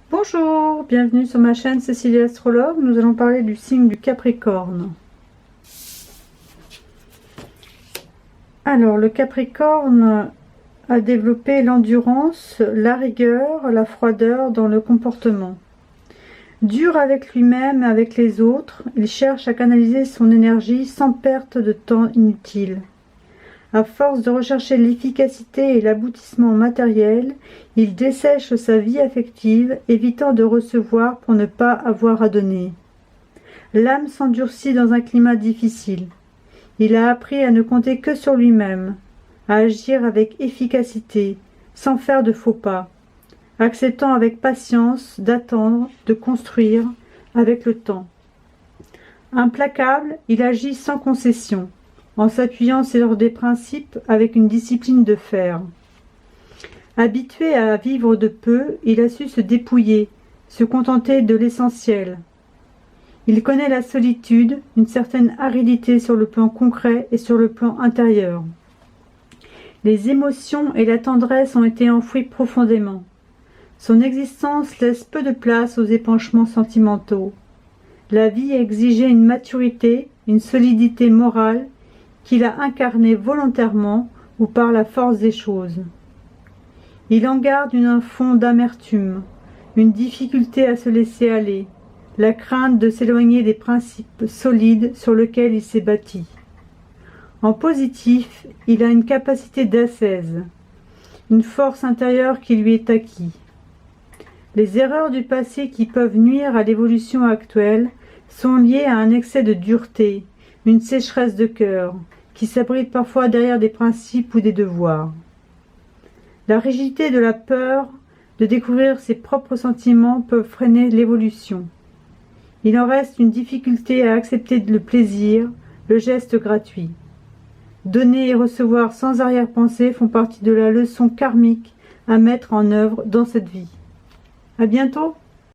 Bonjour, bienvenue sur ma chaîne Cécilie Astrologue. Nous allons parler du signe du Capricorne. Alors, le Capricorne a développé l'endurance, la rigueur, la froideur dans le comportement. Dur avec lui-même et avec les autres, il cherche à canaliser son énergie sans perte de temps inutile. À force de rechercher l'efficacité et l'aboutissement matériel, il dessèche sa vie affective, évitant de recevoir pour ne pas avoir à donner. L'âme s'endurcit dans un climat difficile. Il a appris à ne compter que sur lui-même, à agir avec efficacité, sans faire de faux pas, acceptant avec patience d'attendre, de construire avec le temps. Implacable, il agit sans concession, en s'appuyant sur des principes avec une discipline de fer. Habitué à vivre de peu, il a su se dépouiller, se contenter de l'essentiel. Il connaît la solitude, une certaine aridité sur le plan concret et sur le plan intérieur. Les émotions et la tendresse ont été enfouies profondément. Son existence laisse peu de place aux épanchements sentimentaux. La vie a exigé une maturité, une solidité morale qu'il a incarnée volontairement ou par la force des choses. Il en garde un fond d'amertume, une difficulté à se laisser aller, la crainte de s'éloigner des principes solides sur lesquels il s'est bâti. En positif, il a une capacité d'ascèse, une force intérieure qui lui est acquise. Les erreurs du passé qui peuvent nuire à l'évolution actuelle sont liées à un excès de dureté, une sécheresse de cœur, qui s'abrite parfois derrière des principes ou des devoirs. La rigidité de la peur de découvrir ses propres sentiments peut freiner l'évolution. Il en reste une difficulté à accepter le plaisir, le geste gratuit. Donner et recevoir sans arrière-pensée font partie de la leçon karmique à mettre en œuvre dans cette vie. À bientôt!